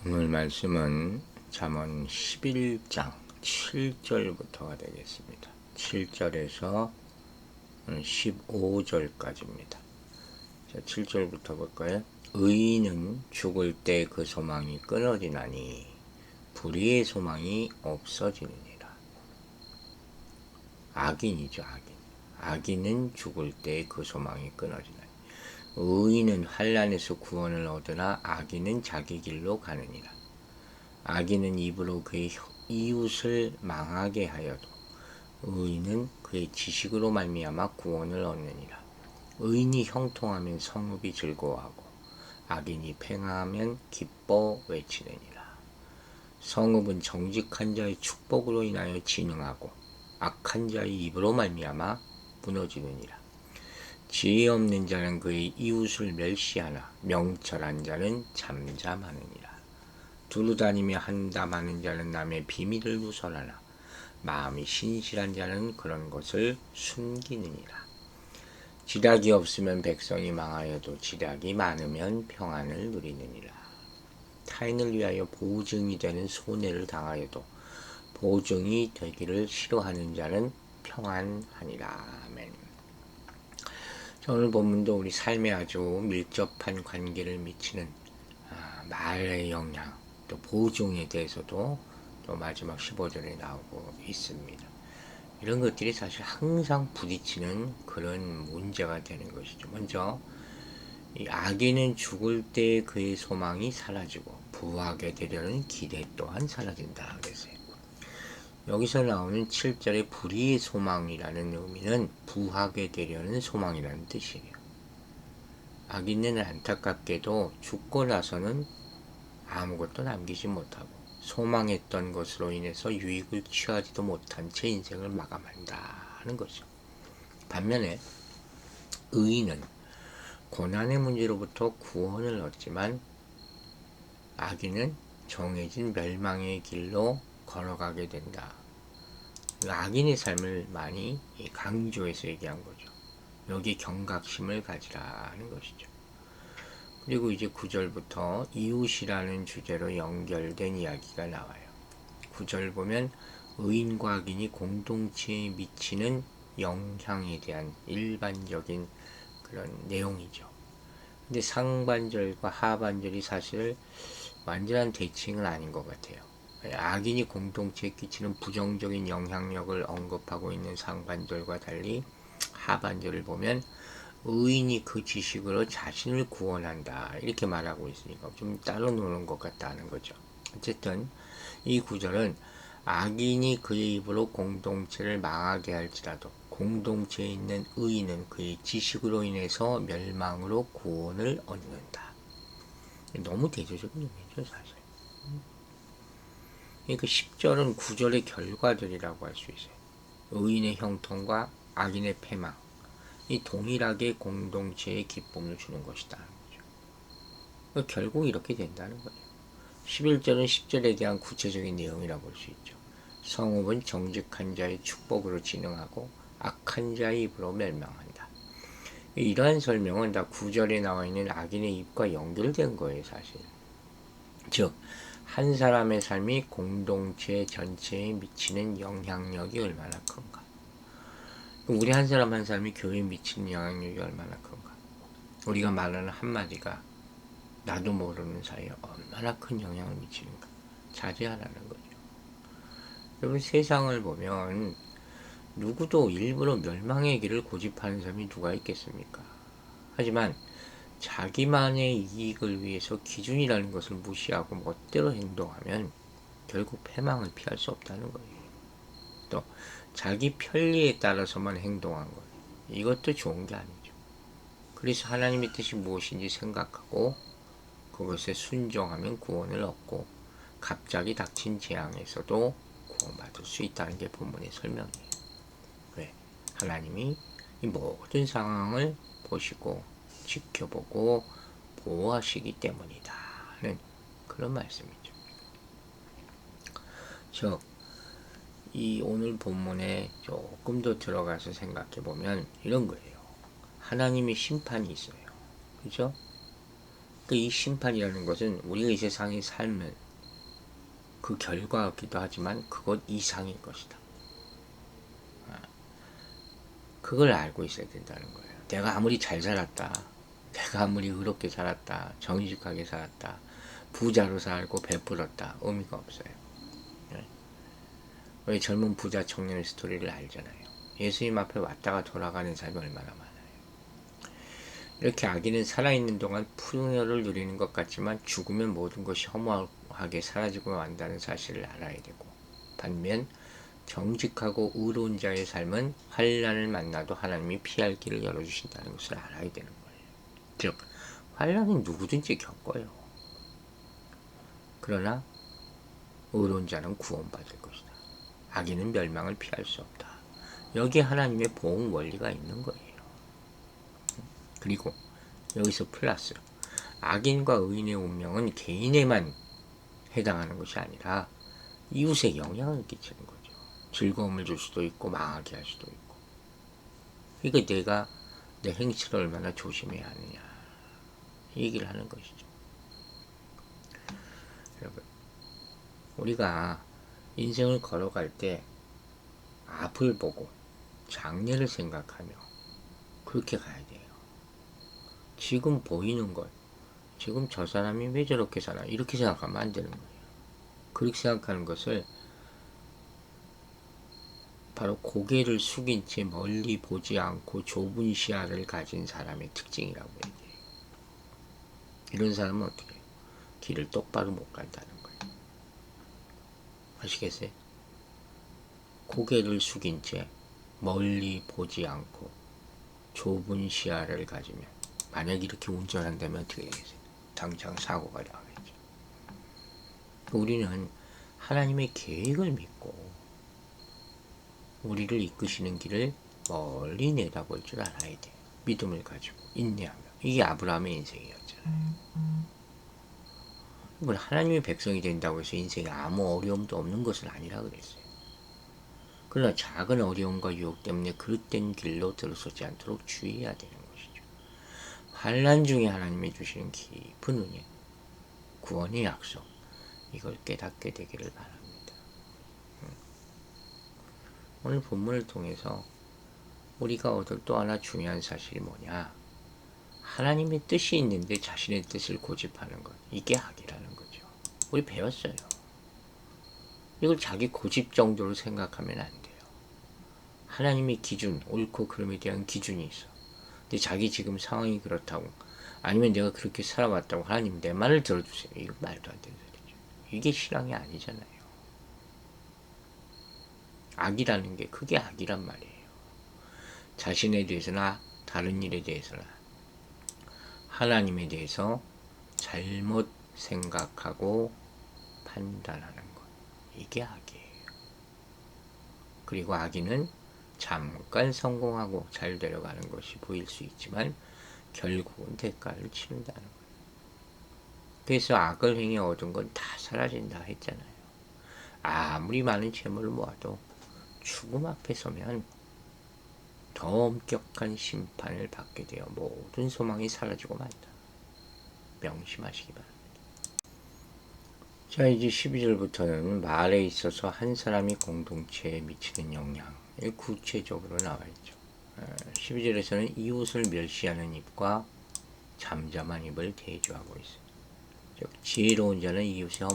오늘 말씀은 잠언 11장 7절부터가 되겠습니다. 7절에서 15절까지입니다. 자, 7절부터 볼까요? 의인은 죽을 때 그 소망이 끊어지나니 불의의 소망이 없어지느니라. 악인이죠, 악인. 악인은 죽을 때 그 소망이 끊어지나니 의인은 환난에서 구원을 얻으나 악인은 자기 길로 가느니라. 악인은 입으로 그의 이웃을 망하게 하여도 의인은 그의 지식으로 말미암아 구원을 얻느니라. 의인이 형통하면 성읍이 즐거워하고 악인이 팽하면 기뻐 외치느니라. 성읍은 정직한 자의 축복으로 인하여 진흥하고 악한 자의 입으로 말미암아 무너지느니라. 지혜 없는 자는 그의 이웃을 멸시하나 명철한 자는 잠잠하느니라. 두루다니며 한담하는 자는 남의 비밀을 누설하나 마음이 신실한 자는 그런 것을 숨기느니라. 지략이 없으면 백성이 망하여도 지략이 많으면 평안을 누리느니라. 타인을 위하여 보증이 되는 손해를 당하여도 보증이 되기를 싫어하는 자는 평안하니라. 아멘. 오늘 본문도 우리 삶에 아주 밀접한 관계를 미치는 말의 영향, 또 보증에 대해서도 또 마지막 15절에 나오고 있습니다. 이런 것들이 사실 항상 부딪히는 그런 문제가 되는 것이죠. 먼저 이 악인은 죽을 때 그의 소망이 사라지고 부하게 되려는 기대 또한 사라진다 그랬어요. 여기서 나오는 7절의 불의의 소망이라는 의미는 부하게 되려는 소망이라는 뜻이에요. 악인은 안타깝게도 죽고 나서는 아무것도 남기지 못하고 소망했던 것으로 인해서 유익을 취하지도 못한 채 인생을 마감한다는 거죠. 반면에 의인은 고난의 문제로부터 구원을 얻지만 악인은 정해진 멸망의 길로 걸어가게 된다. 악인의 삶을 많이 강조해서 얘기한 거죠. 여기 경각심을 가지라는 것이죠. 그리고 이제 9절부터 이웃이라는 주제로 연결된 이야기가 나와요. 9절 보면 의인과 악인이 공동체에 미치는 영향에 대한 일반적인 그런 내용이죠. 근데 상반절과 하반절이 사실 완전한 대칭은 아닌 것 같아요. 악인이 공동체에 끼치는 부정적인 영향력을 언급하고 있는 상반절과 달리 하반절을 보면 의인이 그 지식으로 자신을 구원한다 이렇게 말하고 있으니까 좀 따로 노는 것 같다는 거죠. 어쨌든 이 구절은 악인이 그의 입으로 공동체를 망하게 할지라도 공동체에 있는 의인은 그의 지식으로 인해서 멸망으로 구원을 얻는다. 너무 대조적인 의미죠 사실. 그러니까 10절은 9절의 결과들이라고 할 수 있어요. 의인의 형통과 악인의 패망, 이 동일하게 공동체에 기쁨을 주는 것이다. 그러니까 결국 이렇게 된다는 거예요. 11절은 10절에 대한 구체적인 내용이라고 볼 수 있죠. 성읍은 정직한 자의 축복으로 진흥하고 악한 자의 입으로 멸망한다. 이러한 설명은 다 9절에 나와 있는 악인의 입과 연결된 거예요 사실. 즉 한 사람의 삶이 공동체 전체에 미치는 영향력이 얼마나 큰가. 우리 한 사람 한 사람이 교회에 미치는 영향력이 얼마나 큰가. 우리가 말하는 한마디가 나도 모르는 사이에 얼마나 큰 영향을 미치는가. 자제하라는 거죠. 여러분 세상을 보면 누구도 일부러 멸망의 길을 고집하는 사람이 누가 있겠습니까? 하지만 자기만의 이익을 위해서 기준이라는 것을 무시하고 멋대로 행동하면 결국 패망을 피할 수 없다는 거예요. 또 자기 편리에 따라서만 행동한 것, 이것도 좋은 게 아니죠. 그래서 하나님의 뜻이 무엇인지 생각하고 그것에 순종하면 구원을 얻고 갑자기 닥친 재앙에서도 구원받을 수 있다는 게 본문의 설명이에요. 왜? 하나님이 이 모든 상황을 보시고 지켜보고 보호하시기 때문이다는 그런 말씀이죠. 즉, 이 오늘 본문에 조금 더 들어가서 생각해 보면 이런 거예요. 하나님의 심판이 있어요. 그죠? 이 심판이라는 것은 우리가 이 세상에 살면 그 결과이기도 하지만 그것 이상인 것이다. 그걸 알고 있어야 된다는 거예요. 내가 아무리 잘 살았다, 내가 아무리 의롭게 살았다, 정직하게 살았다, 부자로 살고 베풀었다, 의미가 없어요. 우리 젊은 부자 청년의 스토리를 알잖아요. 예수님 앞에 왔다가 돌아가는 사람이 얼마나 많아요. 이렇게 악인은 살아있는 동안 풍요를 누리는 것 같지만 죽으면 모든 것이 허무하게 사라지고 만다는 사실을 알아야 되고, 반면 정직하고 의로운 자의 삶은 환난을 만나도 하나님이 피할 길을 열어주신다는 것을 알아야 되는 거예요. 즉, 환난은 누구든지 겪어요. 그러나 의로운 자는 구원받을 것이다. 악인은 멸망을 피할 수 없다. 여기에 하나님의 보응 원리가 있는 거예요. 그리고 여기서 플러스, 악인과 의인의 운명은 개인에만 해당하는 것이 아니라 이웃에 영향을 끼치는 거죠. 즐거움을 줄 수도 있고 망하게 할 수도 있고. 그러니까 내가 내 행실을 얼마나 조심해야 하느냐, 이 얘기를 하는 것이죠. 여러분, 우리가 인생을 걸어갈 때 앞을 보고 장래를 생각하며 그렇게 가야 돼요. 지금 보이는 것, 지금 저 사람이 왜 저렇게 사나, 이렇게 생각하면 안 되는 거예요. 그렇게 생각하는 것을 바로 고개를 숙인 채 멀리 보지 않고 좁은 시야를 가진 사람의 특징이라고 얘기해요. 이런 사람은 어떻게 해요? 길을 똑바로 못 간다는 거예요. 아시겠어요? 고개를 숙인 채 멀리 보지 않고 좁은 시야를 가지면, 만약 이렇게 운전한다면 어떻게 되겠어요? 당장 사고가 나겠죠. 우리는 하나님의 계획을 믿고 우리를 이끄시는 길을 멀리 내다볼 줄 알아야 돼요. 믿음을 가지고 인내하며. 이게 아브라함의 인생이었잖아요. 하나님의 백성이 된다고 해서 인생에 아무 어려움도 없는 것은 아니라 그랬어요. 그러나 작은 어려움과 유혹 때문에 그릇된 길로 들어서지 않도록 주의해야 되는 것이죠. 환난 중에 하나님이 주시는 깊은 은혜, 구원의 약속, 이걸 깨닫게 되기를 바랍니다. 오늘 본문을 통해서 우리가 얻을 또 하나 중요한 사실이 뭐냐, 하나님의 뜻이 있는데 자신의 뜻을 고집하는 것, 이게 악이라는 거죠. 우리 배웠어요. 이걸 자기 고집 정도로 생각하면 안 돼요. 하나님의 기준, 옳고 그름에 대한 기준이 있어. 근데 자기 지금 상황이 그렇다고, 아니면 내가 그렇게 살아왔다고 하나님 내 말을 들어주세요, 이거 말도 안 되는 소리죠. 이게 신앙이 아니잖아요. 악이라는 게 그게 악이란 말이에요. 자신에 대해서나 다른 일에 대해서나 하나님에 대해서 잘못 생각하고 판단하는 것, 이게 악이에요. 그리고 악인은 잠깐 성공하고 잘 되려가는 것이 보일 수 있지만 결국은 대가를 치른다는 거예요. 그래서 악을 행해 얻은 건 다 사라진다 했잖아요. 아무리 많은 재물을 모아도 죽음 앞에 서면 더 엄격한 심판을 받게 되어 모든 소망이 사라지고 만다. 명심하시기 바랍니다. 자, 이제 12절부터는 말에 있어서 한 사람이 공동체에 미치는 영향이 구체적으로 나와 있죠. 12절에서는 이웃을 멸시하는 입과 잠잠한 입을 대조하고 있어요. 즉, 지혜로운 자는 이웃의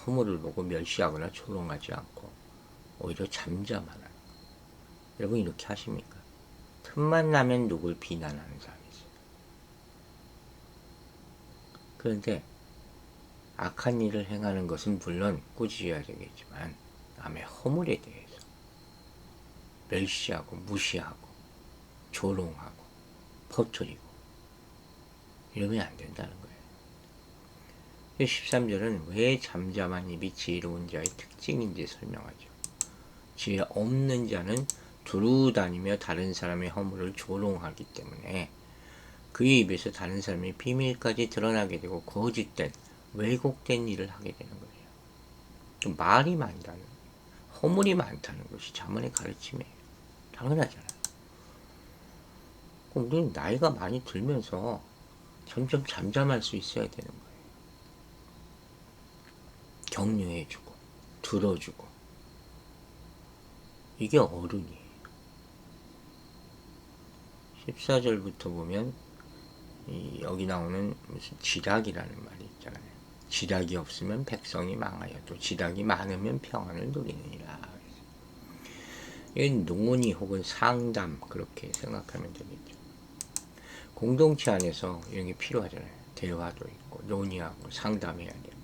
허물을 보고 멸시하거나 조롱하지 않고 오히려 잠잠하는 것. 여러분 이렇게 하십니까? 틈만 나면 누굴 비난하는 사람이 있어요. 그런데 악한 일을 행하는 것은 물론 꾸짖어야 되겠지만 남의 허물에 대해서 멸시하고 무시하고 조롱하고 퍼뜨리고 이러면 안 된다는 거예요. 13절은 왜 잠잠한 입이 지혜로운 자의 특징인지 설명하죠. 지혜 없는 자는 두루 다니며 다른 사람의 허물을 조롱하기 때문에 그의 입에서 다른 사람의 비밀까지 드러나게 되고 거짓된 왜곡된 일을 하게 되는 거예요. 말이 많다는, 허물이 많다는 것이 자문의 가르침이에요. 당연하잖아요. 우리는 나이가 많이 들면서 점점 잠잠할 수 있어야 되는 거예요. 격려해주고 들어주고, 이게 어른이에요. 14절부터 보면 여기 나오는 무슨 지략이라는 말이 있잖아요. 지략이 없으면 백성이 망하여도 지략이 많으면 평안을 누리느니라. 이건 논의 혹은 상담, 그렇게 생각하면 되겠죠. 공동체 안에서 이런 게 필요하잖아요. 대화도 있고 논의하고 상담해야 되고.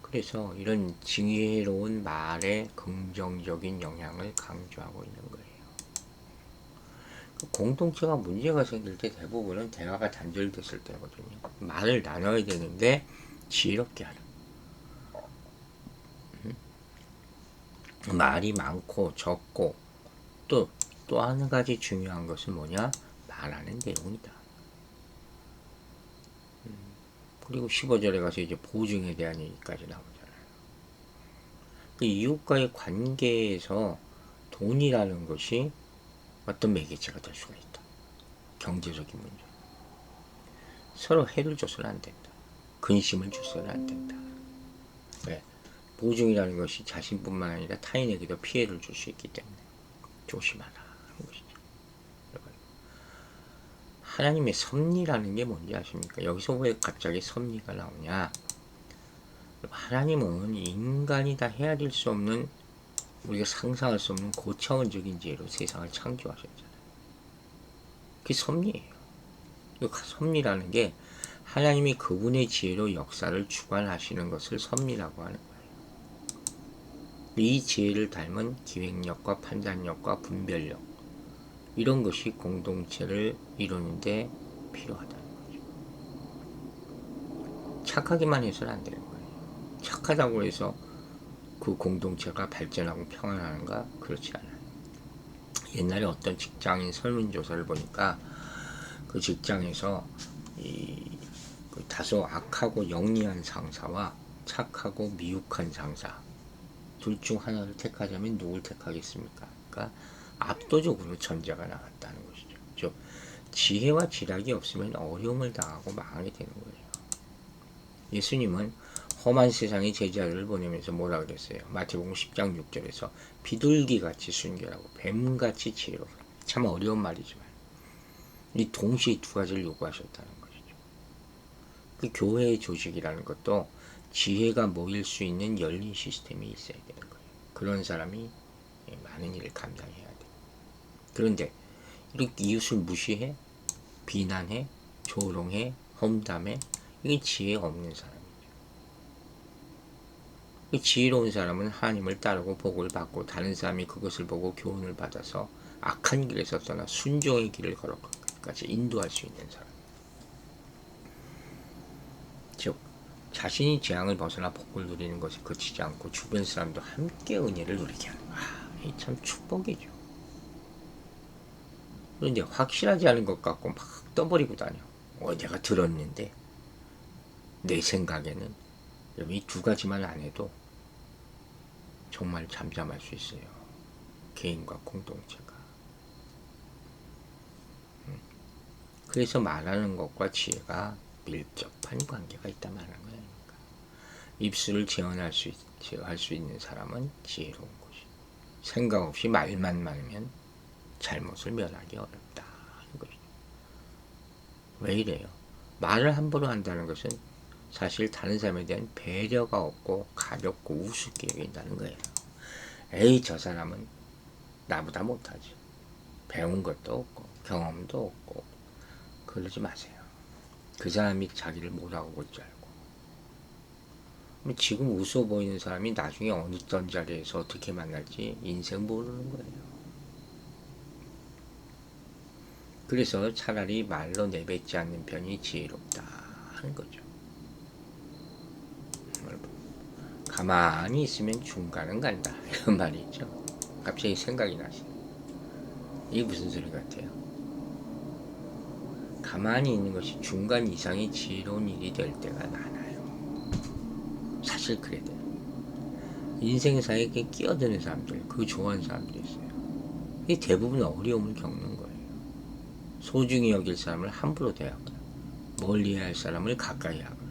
그래서 이런 지혜로운 말의 긍정적인 영향을 강조하고 있는 거예요. 공동체가 문제가 생길 때 대부분은 대화가 단절됐을 때거든요. 말을 나눠야 되는데 지혜롭게 하라. 말이 많고 적고, 또 한 가지 중요한 것은 뭐냐? 말하는 내용이다. 그리고 15절에 가서 이제 보증에 대한 얘기까지 나오잖아요. 그 이웃과의 관계에서 돈이라는 것이 어떤 매개체가 될 수가 있다. 경제적인 문제. 서로 해를 줘서는 안 된다. 근심을 줘서는 안 된다. 왜? 보증이라는 것이 자신뿐만 아니라 타인에게도 피해를 줄 수 있기 때문에 조심하라 하는 것이죠. 하나님의 섭리라는 게 뭔지 아십니까? 여기서 왜 갑자기 섭리가 나오냐? 하나님은 인간이 다 헤아릴 수 없는, 우리가 상상할 수 없는 고차원적인 지혜로 세상을 창조하셨잖아요. 그게 섭리예요. 섭리라는 게 하나님이 그분의 지혜로 역사를 주관하시는 것을 섭리라고 하는 거예요. 이 지혜를 닮은 기획력과 판단력과 분별력, 이런 것이 공동체를 이루는데 필요하다는 거죠. 착하기만 해서는 안 되는 거예요. 착하다고 해서 그 공동체가 발전하고 평안하는가? 그렇지 않아요. 옛날에 어떤 직장인 설문조사를 보니까 그 직장에서 그 다소 악하고 영리한 상사와 착하고 미혹한 상사, 둘 중 하나를 택하자면 누굴 택하겠습니까? 그러니까 압도적으로 전자가 나갔다는 것이죠. 즉 지혜와 지략이 없으면 어려움을 당하고 망하게 되는 거예요. 예수님은 험한 세상에 제자들을 보내면서 뭐라 그랬어요? 마태복음 10장 6절에서 비둘기같이 순결하고 뱀같이 지혜로워. 참 어려운 말이지만 이 동시에 두 가지를 요구하셨다는 것이죠. 그 교회의 조직이라는 것도 지혜가 모일 수 있는 열린 시스템이 있어야 되는 거예요. 그런 사람이 많은 일을 감당해야 돼요. 그런데 이렇게 이웃을 무시해, 비난해, 조롱해, 험담해, 이게 지혜 없는 사람이죠. 지혜로운 사람은 하나님을 따르고 복을 받고 다른 사람이 그것을 보고 교훈을 받아서 악한 길에서 떠나 순종의 길을 걸어가기까지 인도할 수 있는 사람. 즉 자신이 재앙을 벗어나 복을 누리는 것에 그치지 않고 주변 사람도 함께 은혜를 누리게 하는. 이 참 축복이죠. 그런데 확실하지 않은 것 같고 막 떠버리고 다녀. 내가 들었는데 내 생각에는 이 두 가지만 안 해도 정말 잠잠할 수 있어요. 개인과 공동체가. 그래서 말하는 것과 지혜가 밀접한 관계가 있다 말하는 거예요. 입술을 제어할 수 있는 사람은 지혜로운 것이. 생각 없이 말만 많으면 잘못을 면하기 어렵다 하는 것이죠. 왜 이래요? 말을 함부로 한다는 것은 사실 다른 사람에 대한 배려가 없고 가볍고 우습게 여긴다는 거예요. 에이, 저 사람은 나보다 못하지. 배운 것도 없고 경험도 없고. 그러지 마세요. 그 사람이 자기를 뭐라고 볼 줄 알고. 지금 웃어 보이는 사람이 나중에 어느 자리에서 어떻게 만날지 인생 모르는 거예요. 그래서 차라리 말로 내뱉지 않는 편이 지혜롭다 하는 거죠. 가만히 있으면 중간은 간다, 이런 말이 있죠. 갑자기 생각이 나시네. 이게 무슨 소리 같아요? 가만히 있는 것이 중간 이상의 지혜로운 일이 될 때가 많아요. 사실 그래 돼요. 인생사에 끼어드는 사람들, 그거 좋아하는 사람들이 있어요. 이게 대부분 어려움을 겪는 거예요. 소중히 여길 사람을 함부로 대하거나 멀리 할 사람을 가까이 하거나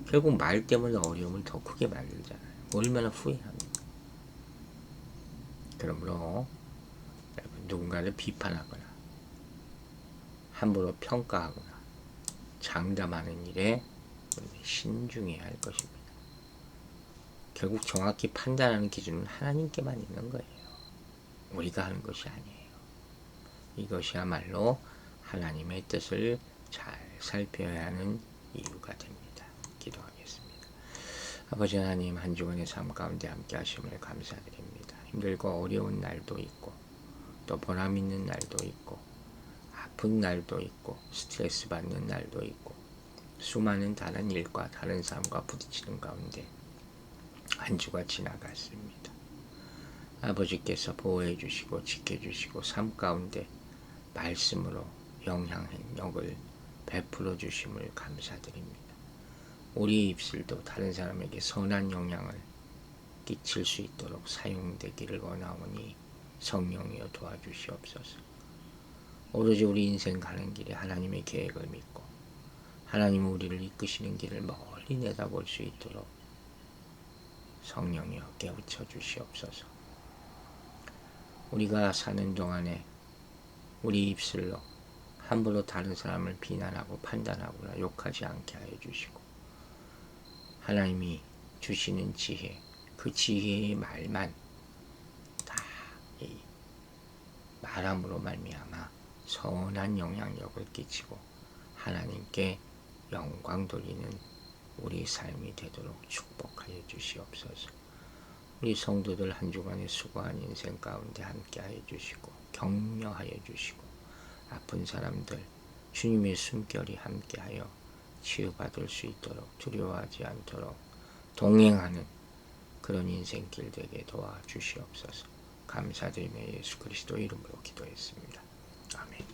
결국 말 때문에 어려움을 더 크게 만들잖아요. 얼마나 후회합니까? 그러므로 누군가를 비판하거나 함부로 평가하거나 장담하는 일에 신중해야 할 것입니다. 결국 정확히 판단하는 기준은 하나님께만 있는 거예요. 우리가 하는 것이 아니에요. 이것이야말로 하나님의 뜻을 잘 살펴야 하는 이유가 됩니다. 기도하겠습니다. 아버지 하나님, 한 주간의 삶 가운데 함께 하심을 감사드립니다. 힘들고 어려운 날도 있고 또 보람 있는 날도 있고 아픈 날도 있고 스트레스 받는 날도 있고 수많은 다른 일과 다른 삶과 부딪히는 가운데 한 주가 지나갔습니다. 아버지께서 보호해 주시고 지켜주시고 삶 가운데 말씀으로 영향력을 베풀어 주심을 감사드립니다. 우리 입술도 다른 사람에게 선한 영향을 끼칠 수 있도록 사용되기를 원하오니 성령이여 도와주시옵소서. 오로지 우리 인생 가는 길에 하나님의 계획을 믿고 하나님은 우리를 이끄시는 길을 멀리 내다볼 수 있도록 성령이여 깨우쳐 주시옵소서. 우리가 사는 동안에 우리 입술로 함부로 다른 사람을 비난하고 판단하거나 욕하지 않게 하여 주시고 하나님이 주시는 지혜, 그 지혜의 말만 다 말함으로 말미암아 선한 영향력을 끼치고 하나님께 영광 돌리는 우리 삶이 되도록 축복하여 주시옵소서. 우리 성도들 한 주간의 수고한 인생 가운데 함께하여 주시고 격려하여 주시고 아픈 사람들 주님의 숨결이 함께하여 치유받을 수 있도록 두려워하지 않도록 동행하는 그런 인생길 되게 도와주시옵소서. 감사드리며 예수 그리스도 이름으로 기도했습니다. 아멘.